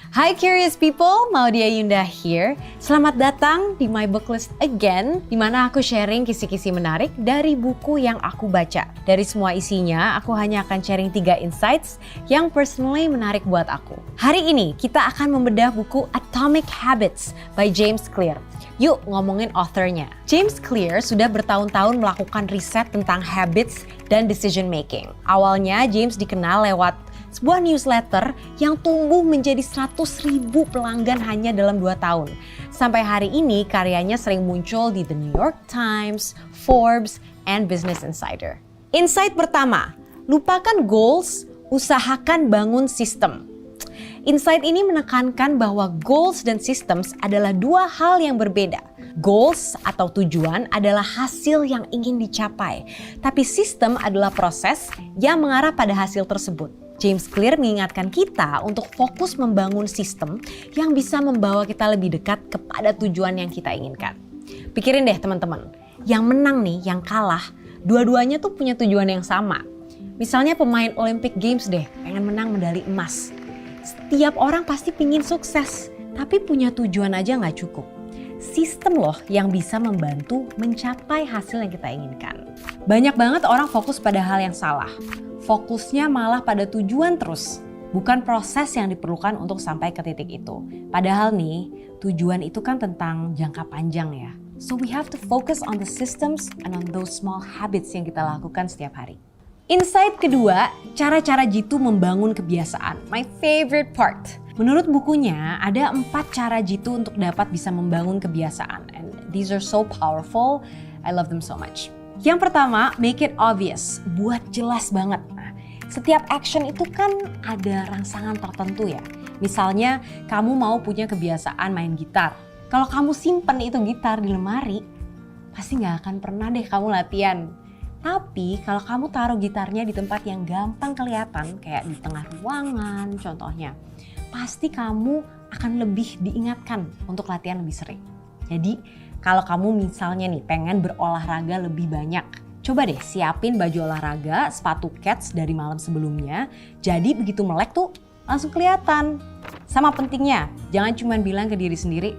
Hai curious people, Maudia Yunda here. Selamat datang di My Book List again, di mana aku sharing kisi-kisi menarik dari buku yang aku baca. Dari semua isinya, aku hanya akan sharing 3 insights yang personally menarik buat aku. Hari ini kita akan membedah buku Atomic Habits by James Clear. Yuk ngomongin authornya. James Clear sudah bertahun-tahun melakukan riset tentang habits dan decision making. Awalnya James dikenal lewat sebuah newsletter yang tumbuh menjadi 100.000 pelanggan hanya dalam 2 tahun. Sampai hari ini karyanya sering muncul di The New York Times, Forbes, and Business Insider. Insight pertama, lupakan goals, usahakan bangun sistem. Insight ini menekankan bahwa goals dan systems adalah 2 hal yang berbeda. Goals atau tujuan adalah hasil yang ingin dicapai, tapi sistem adalah proses yang mengarah pada hasil tersebut. James Clear mengingatkan kita untuk fokus membangun sistem yang bisa membawa kita lebih dekat kepada tujuan yang kita inginkan. Pikirin deh teman-teman, yang menang nih, yang kalah, dua-duanya tuh punya tujuan yang sama. Misalnya pemain Olympic Games deh, pengen menang medali emas. Setiap orang pasti pingin sukses, tapi punya tujuan aja nggak cukup. Sistem loh yang bisa membantu mencapai hasil yang kita inginkan. Banyak banget orang fokus pada hal yang salah. Fokusnya malah pada tujuan terus, bukan proses yang diperlukan untuk sampai ke titik itu. Padahal nih, tujuan itu kan tentang jangka panjang ya. So we have to focus on the systems and on those small habits yang kita lakukan setiap hari. Insight kedua, cara-cara Jitu membangun kebiasaan. My favorite part. Menurut bukunya, ada 4 cara Jitu untuk dapat bisa membangun kebiasaan. And these are so powerful, I love them so much. Yang pertama, make it obvious, buat jelas banget. Nah, setiap action itu kan ada rangsangan tertentu ya. Misalnya, kamu mau punya kebiasaan main gitar. Kalau kamu simpen itu gitar di lemari, pasti nggak akan pernah deh kamu latihan. Tapi kalau kamu taruh gitarnya di tempat yang gampang kelihatan, kayak di tengah ruangan contohnya, pasti kamu akan lebih diingatkan untuk latihan lebih sering. Jadi, kalau kamu misalnya nih pengen berolahraga lebih banyak, coba deh siapin baju olahraga, sepatu kets dari malam sebelumnya. Jadi begitu melek tuh langsung kelihatan. Sama pentingnya, jangan cuma bilang ke diri sendiri,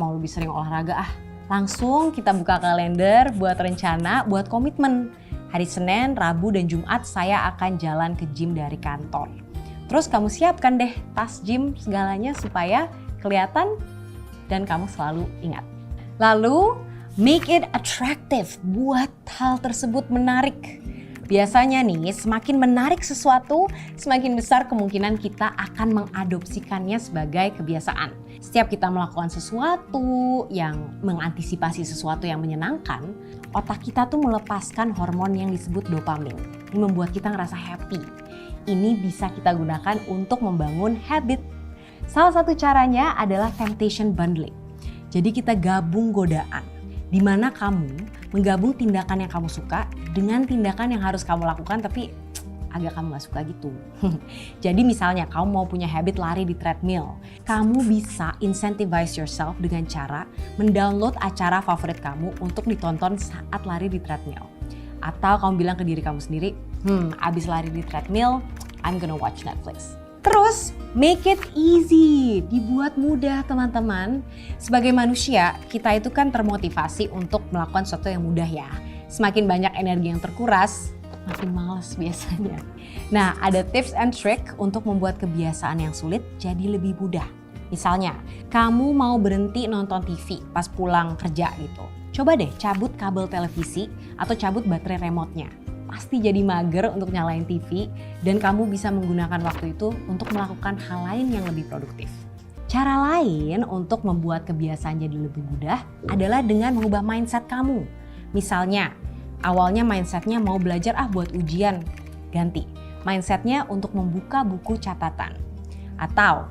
mau lebih sering olahraga Langsung kita buka kalender buat rencana, buat komitmen. Hari Senin, Rabu, dan Jumat saya akan jalan ke gym dari kantor. Terus kamu siapkan deh tas gym segalanya supaya kelihatan dan kamu selalu ingat. Lalu, make it attractive, buat hal tersebut menarik. Biasanya nih, semakin menarik sesuatu, semakin besar kemungkinan kita akan mengadopsikannya sebagai kebiasaan. Setiap kita melakukan sesuatu yang mengantisipasi sesuatu yang menyenangkan, otak kita tuh melepaskan hormon yang disebut dopamin. Ini membuat kita ngerasa happy. Ini bisa kita gunakan untuk membangun habit. Salah satu caranya adalah temptation bundling. Jadi kita gabung godaan, di mana kamu menggabung tindakan yang kamu suka dengan tindakan yang harus kamu lakukan tapi agak kamu gak suka gitu. Jadi misalnya kamu mau punya habit lari di treadmill, kamu bisa incentivize yourself dengan cara mendownload acara favorit kamu untuk ditonton saat lari di treadmill. Atau kamu bilang ke diri kamu sendiri, abis lari di treadmill, I'm gonna watch Netflix. Terus, make it easy, dibuat mudah teman-teman. Sebagai manusia, kita itu kan termotivasi untuk melakukan sesuatu yang mudah ya. Semakin banyak energi yang terkuras, makin malas biasanya. Nah, ada tips and trick untuk membuat kebiasaan yang sulit jadi lebih mudah. Misalnya, kamu mau berhenti nonton TV pas pulang kerja gitu. Coba deh cabut kabel televisi atau cabut baterai remote-nya. Pasti jadi mager untuk nyalain TV dan kamu bisa menggunakan waktu itu untuk melakukan hal lain yang lebih produktif. Cara lain untuk membuat kebiasaan jadi lebih mudah adalah dengan mengubah mindset kamu. Misalnya, awalnya mindsetnya mau belajar buat ujian, ganti. Mindsetnya untuk membuka buku catatan. Atau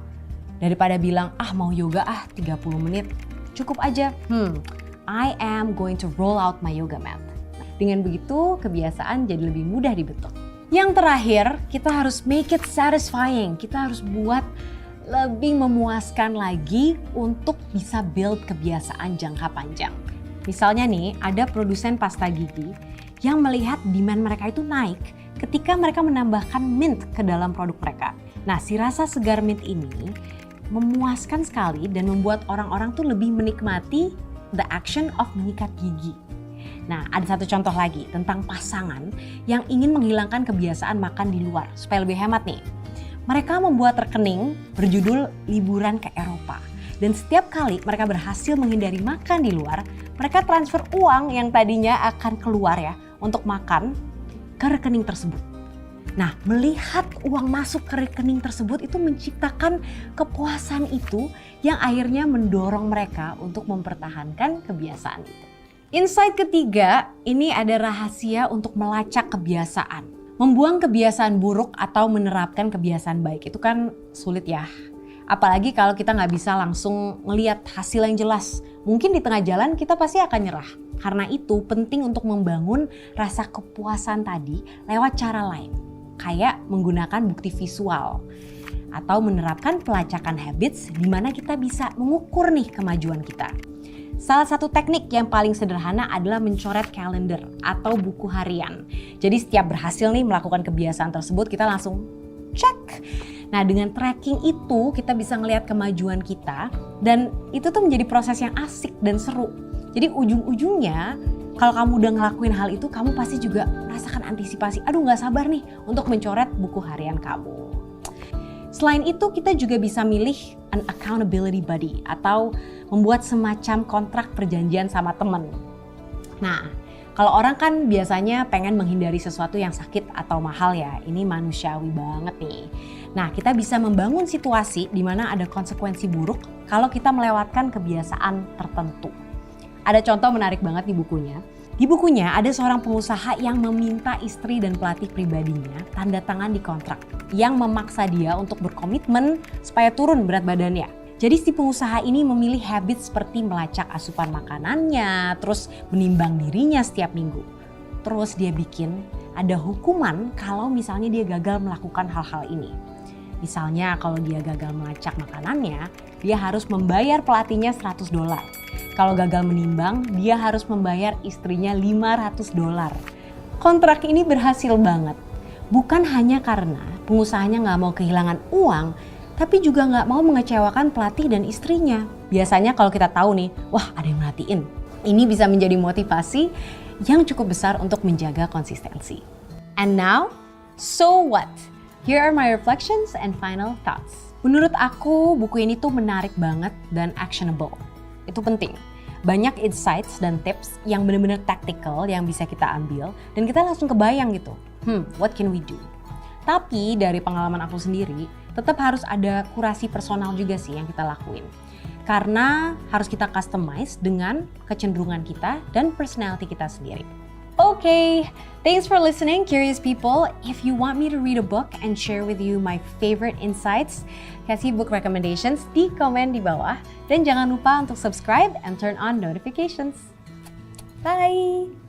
daripada bilang mau yoga 30 menit, cukup aja, I am going to roll out my yoga mat. Dengan begitu, kebiasaan jadi lebih mudah dibentuk. Yang terakhir, kita harus make it satisfying. Kita harus buat lebih memuaskan lagi untuk bisa build kebiasaan jangka panjang. Misalnya nih, ada produsen pasta gigi yang melihat demand mereka itu naik ketika mereka menambahkan mint ke dalam produk mereka. Nah, si rasa segar mint ini memuaskan sekali dan membuat orang-orang tuh lebih menikmati the action of menyikat gigi. Nah, ada satu contoh lagi tentang pasangan yang ingin menghilangkan kebiasaan makan di luar supaya lebih hemat nih. Mereka membuat rekening berjudul liburan ke Eropa. Dan setiap kali mereka berhasil menghindari makan di luar, mereka transfer uang yang tadinya akan keluar ya untuk makan ke rekening tersebut. Nah, melihat uang masuk ke rekening tersebut itu menciptakan kepuasan itu yang akhirnya mendorong mereka untuk mempertahankan kebiasaan itu. Insight ketiga, ini ada rahasia untuk melacak kebiasaan. Membuang kebiasaan buruk atau menerapkan kebiasaan baik itu kan sulit ya. Apalagi kalau kita nggak bisa langsung ngelihat hasil yang jelas. Mungkin di tengah jalan kita pasti akan nyerah. Karena itu penting untuk membangun rasa kepuasan tadi lewat cara lain. Kayak menggunakan bukti visual. Atau menerapkan pelacakan habits di mana kita bisa mengukur nih kemajuan kita. Salah satu teknik yang paling sederhana adalah mencoret kalender atau buku harian. Jadi setiap berhasil nih melakukan kebiasaan tersebut kita langsung cek. Nah, dengan tracking itu kita bisa ngelihat kemajuan kita dan itu tuh menjadi proses yang asik dan seru. Jadi ujung-ujungnya kalau kamu udah ngelakuin hal itu kamu pasti juga merasakan antisipasi. Aduh, gak sabar nih untuk mencoret buku harian kamu. Selain itu kita juga bisa milih an accountability buddy atau membuat semacam kontrak perjanjian sama teman. Nah, kalau orang kan biasanya pengen menghindari sesuatu yang sakit atau mahal ya, ini manusiawi banget nih. Nah, kita bisa membangun situasi di mana ada konsekuensi buruk kalau kita melewatkan kebiasaan tertentu. Ada contoh menarik banget di bukunya. Di bukunya ada seorang pengusaha yang meminta istri dan pelatih pribadinya tanda tangan di kontrak yang memaksa dia untuk berkomitmen supaya turun berat badannya. Jadi si pengusaha ini memilih habit seperti melacak asupan makanannya, terus menimbang dirinya setiap minggu. Terus dia bikin ada hukuman kalau misalnya dia gagal melakukan hal-hal ini. Misalnya kalau dia gagal melacak makanannya, dia harus membayar pelatihnya $100. Kalau gagal menimbang, dia harus membayar istrinya $500. Kontrak ini berhasil banget. Bukan hanya karena pengusahanya nggak mau kehilangan uang, tapi juga nggak mau mengecewakan pelatih dan istrinya. Biasanya kalau kita tahu nih, wah ada yang merhatiin. Ini bisa menjadi motivasi yang cukup besar untuk menjaga konsistensi. And now, so what? Here are my reflections and final thoughts. Menurut aku, buku ini tuh menarik banget dan actionable. Itu penting. Banyak insights dan tips yang benar-benar tactical yang bisa kita ambil dan kita langsung kebayang gitu. What can we do? Tapi dari pengalaman aku sendiri, tetap harus ada kurasi personal juga sih yang kita lakuin. Karena harus kita customize dengan kecenderungan kita dan personality kita sendiri. Okay, thanks for listening, curious people. If you want me to read a book and share with you my favorite insights, kasih book recommendations di komen di bawah. Dan jangan lupa untuk subscribe and turn on notifications. Bye!